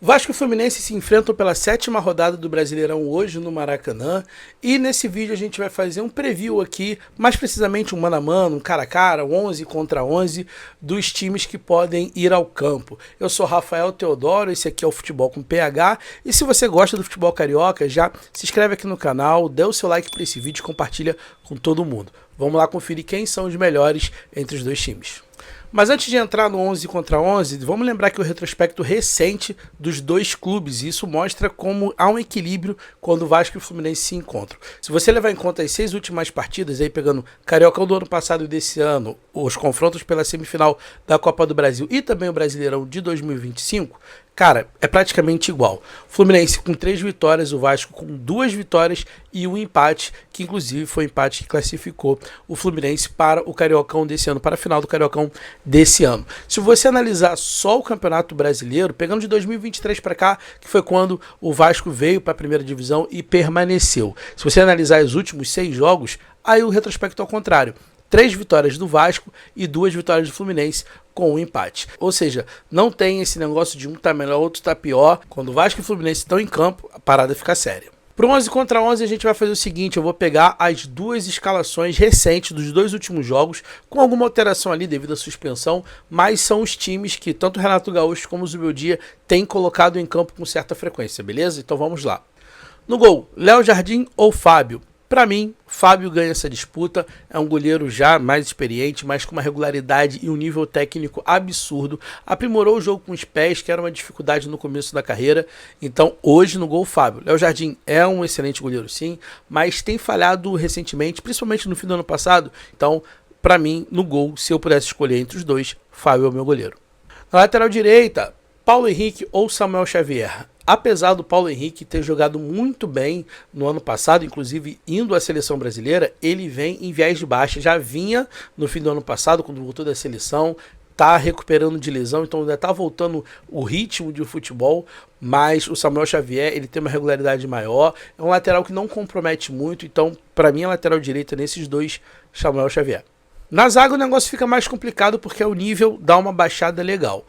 Vasco e Fluminense se enfrentam pela 7ª rodada do Brasileirão hoje no Maracanã, e nesse vídeo a gente vai fazer um preview aqui, mais precisamente um mano a mano, um cara a cara, 11 contra 11 dos times que podem ir ao campo. Eu sou Rafael Teodoro, esse aqui é o Futebol com PH, e se você gosta do futebol carioca, já se inscreve aqui no canal, dê o seu like para esse vídeo e compartilha com todo mundo. Vamos lá conferir quem são os melhores entre os dois times. Mas antes de entrar no 11 contra 11, vamos lembrar que o retrospecto recente dos dois clubes, isso mostra como há um equilíbrio quando o Vasco e o Fluminense se encontram. Se você levar em conta as 6 últimas partidas, aí pegando Cariocão do ano passado e desse ano, os confrontos pela semifinal da Copa do Brasil e também o Brasileirão de 2025, cara, é praticamente igual. Fluminense com 3 vitórias, o Vasco com 2 vitórias e um empate, que inclusive foi o empate que classificou o Fluminense para o Cariocão desse ano, para a final do Cariocão desse ano. Se você analisar só o Campeonato Brasileiro, pegando de 2023 para cá, que foi quando o Vasco veio para a primeira divisão e permaneceu. Se você analisar os últimos 6 jogos, aí o retrospecto é ao contrário. 3 vitórias do Vasco e 2 vitórias do Fluminense com um empate. Ou seja, não tem esse negócio de um tá melhor, outro tá pior. Quando o Vasco e o Fluminense estão em campo, a parada fica séria. Pro 11 contra 11 a gente vai fazer o seguinte, eu vou pegar as 2 escalações recentes dos 2 últimos jogos, com alguma alteração ali devido à suspensão, mas são os times que tanto o Renato Gaúcho como o Zubeldia têm colocado em campo com certa frequência, beleza? Então vamos lá. No gol, Léo Jardim ou Fábio? Para mim, Fábio ganha essa disputa, é um goleiro já mais experiente, mas com uma regularidade e um nível técnico absurdo, aprimorou o jogo com os pés, que era uma dificuldade no começo da carreira, então hoje no gol Fábio. Léo Jardim é um excelente goleiro sim, mas tem falhado recentemente, principalmente no fim do ano passado, então para mim no gol, se eu pudesse escolher entre os dois, Fábio é o meu goleiro. Na lateral direita, Paulo Henrique ou Samuel Xavier? Apesar do Paulo Henrique ter jogado muito bem no ano passado, inclusive indo à seleção brasileira, ele vem em viés de baixa. Já vinha no fim do ano passado, quando voltou da seleção, está recuperando de lesão, então ainda está voltando o ritmo de futebol, mas o Samuel Xavier ele tem uma regularidade maior, é um lateral que não compromete muito, então para mim a lateral direita nesses dois, Samuel Xavier. Na zaga o negócio fica mais complicado porque o nível dá uma baixada legal.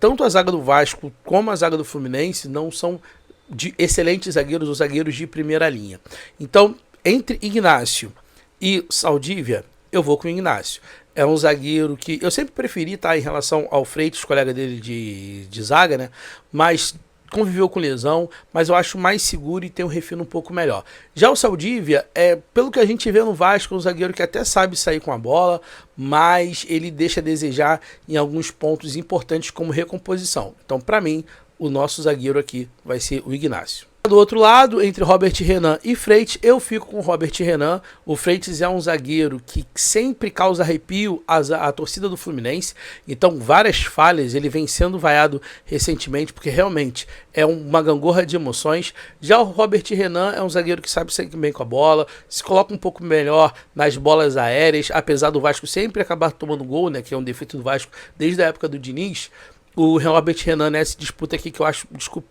Tanto a zaga do Vasco como a zaga do Fluminense não são de excelentes zagueiros ou zagueiros de primeira linha. Então, entre Ignácio e Saldívia, eu vou com o Ignácio. É um zagueiro que eu sempre preferi, tá, em relação ao Freitas, colega dele de zaga, né? Mas conviveu com lesão, mas eu acho mais seguro e tem um refino um pouco melhor. Já o Saldívia, pelo que a gente vê no Vasco, é um zagueiro que até sabe sair com a bola, mas ele deixa a desejar em alguns pontos importantes como recomposição. Então, para mim, o nosso zagueiro aqui vai ser o Ignácio. Do outro lado, entre Robert Renan e Freitas, eu fico com o Robert Renan. O Freitas é um zagueiro que sempre causa arrepio à torcida do Fluminense. Então, várias falhas, ele vem sendo vaiado recentemente, porque realmente é uma gangorra de emoções. Já o Robert Renan é um zagueiro que sabe sair bem com a bola, se coloca um pouco melhor nas bolas aéreas, apesar do Vasco sempre acabar tomando gol, né, que é um defeito do Vasco desde a época do Diniz. O Robert Renan nessa disputa aqui, que eu acho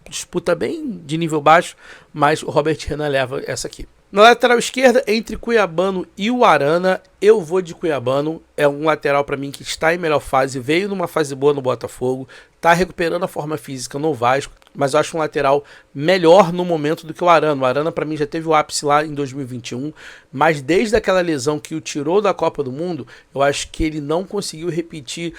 disputa bem de nível baixo, mas o Robert Renan leva essa aqui. Na lateral esquerda, entre Cuiabano e o Arana, eu vou de Cuiabano. É um lateral para mim que está em melhor fase, veio numa fase boa no Botafogo, está recuperando a forma física no Vasco, mas eu acho um lateral melhor no momento do que o Arana. O Arana para mim já teve o ápice lá em 2021, mas desde aquela lesão que o tirou da Copa do Mundo, eu acho que ele não conseguiu repetir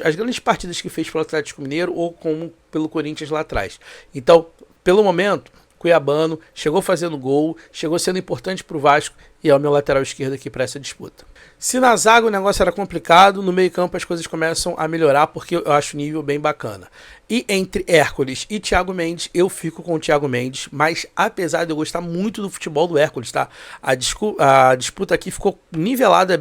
as grandes partidas que fez pelo Atlético Mineiro ou como pelo Corinthians lá atrás. Então, pelo momento, Cuiabano chegou fazendo gol, chegou sendo importante para o Vasco e é o meu lateral esquerdo aqui para essa disputa. Se na zaga o negócio era complicado, no meio campo as coisas começam a melhorar porque eu acho o nível bem bacana. E entre Hércules e Thiago Mendes, eu fico com o Thiago Mendes, mas apesar de eu gostar muito do futebol do Hércules, tá? A disputa aqui ficou nivelada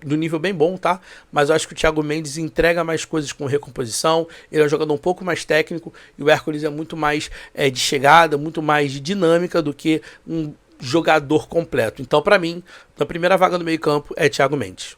do nível bem bom, tá? Mas eu acho que o Thiago Mendes entrega mais coisas com recomposição, ele é um jogador um pouco mais técnico e o Hércules é muito mais de chegada, muito mais de dinâmica do que um jogador completo. Então, para mim, na primeira vaga do meio campo é Thiago Mendes.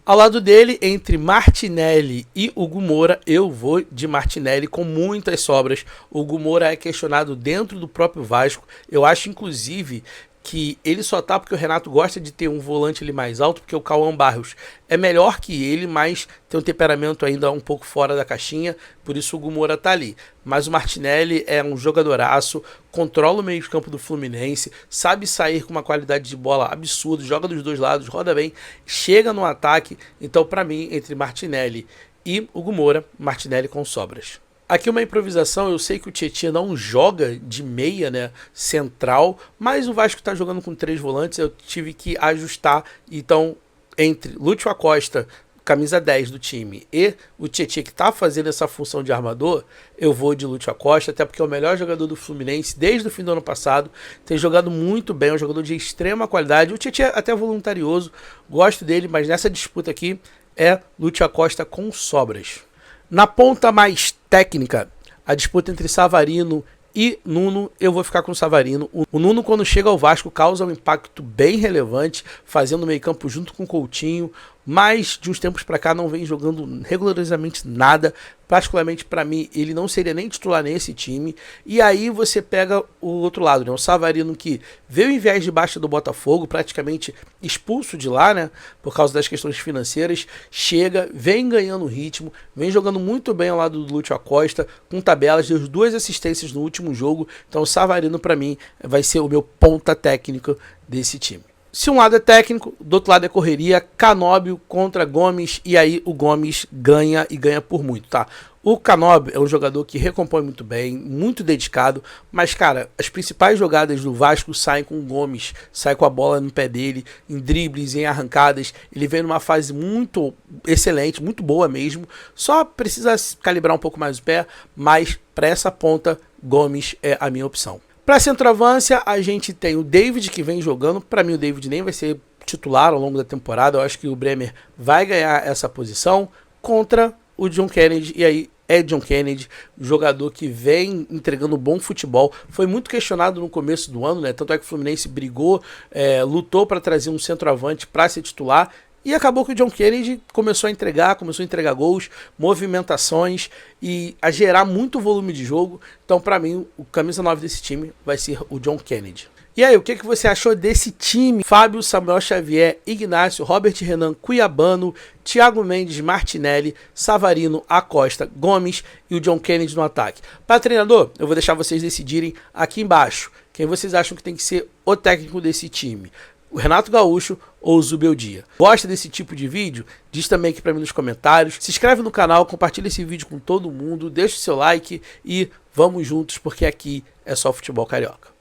Ao lado dele, entre Martinelli e Hugo Moura, eu vou de Martinelli com muitas sobras. O Hugo Moura é questionado dentro do próprio Vasco. Eu acho, inclusive, que ele só tá porque o Renato gosta de ter um volante ali mais alto, porque o Cauã Barros é melhor que ele, mas tem um temperamento ainda um pouco fora da caixinha, por isso o Hugo Moura tá ali. Mas o Martinelli é um jogadoraço, controla o meio de campo do Fluminense, sabe sair com uma qualidade de bola absurda, joga dos dois lados, roda bem, chega no ataque. Então, para mim, entre Martinelli e Hugo Moura, Martinelli com sobras. Aqui uma improvisação, eu sei que o Tietchan não joga de meia, né, central, mas o Vasco está jogando com 3 volantes, eu tive que ajustar. Então, entre Lúcio Acosta, camisa 10 do time, e o Tietchan, que está fazendo essa função de armador, eu vou de Lúcio Acosta, até porque é o melhor jogador do Fluminense desde o fim do ano passado, tem jogado muito bem, é um jogador de extrema qualidade. O Tietchan é até voluntarioso, gosto dele, mas nessa disputa aqui é Lúcio Acosta com sobras. Na ponta mais técnica, a disputa entre Savarino e Nuno, eu vou ficar com o Savarino. O Nuno, quando chega ao Vasco, causa um impacto bem relevante, fazendo o meio campo junto com o Coutinho, mas de uns tempos para cá não vem jogando regularizamente nada. Particularmente para mim, ele não seria nem titular nesse time. E aí você pega o outro lado, né? O Savarino, que veio em viés de baixa do Botafogo, praticamente expulso de lá, né? Por causa das questões financeiras, chega, vem ganhando ritmo, vem jogando muito bem ao lado do Lúcio Acosta, com tabelas, deu 2 assistências no último jogo. Então o Savarino para mim vai ser o meu ponta técnico desse time. Se um lado é técnico, do outro lado é correria, Canóbio contra Gomes, e aí o Gomes ganha e ganha por muito, tá? O Canóbio é um jogador que recompõe muito bem, muito dedicado, mas, cara, as principais jogadas do Vasco saem com o Gomes, sai com a bola no pé dele, em dribles, em arrancadas. Ele vem numa fase muito excelente, muito boa mesmo, só precisa calibrar um pouco mais o pé, mas para essa ponta, Gomes é a minha opção. Para centroavância, a gente tem o David, que vem jogando. Para mim, o David nem vai ser titular ao longo da temporada. Eu acho que o Bremer vai ganhar essa posição contra o John Kennedy. E aí é John Kennedy, jogador que vem entregando bom futebol. Foi muito questionado no começo do ano, né? Tanto é que o Fluminense brigou, lutou para trazer um centroavante para ser titular. E acabou que o John Kennedy começou a entregar gols, movimentações e a gerar muito volume de jogo. Então, para mim, o camisa 9 desse time vai ser o John Kennedy. E aí, o que você achou desse time? Fábio, Samuel Xavier, Ignácio, Robert Renan, Cuiabano, Thiago Mendes, Martinelli, Savarino, Acosta, Gomes e o John Kennedy no ataque. Para treinador, eu vou deixar vocês decidirem aqui embaixo quem vocês acham que tem que ser o técnico desse time. O Renato Gaúcho ou o Zubeldia. Gosta desse tipo de vídeo? Diz também aqui para mim nos comentários. Se inscreve no canal, compartilha esse vídeo com todo mundo, deixa o seu like e vamos juntos porque aqui é só futebol carioca.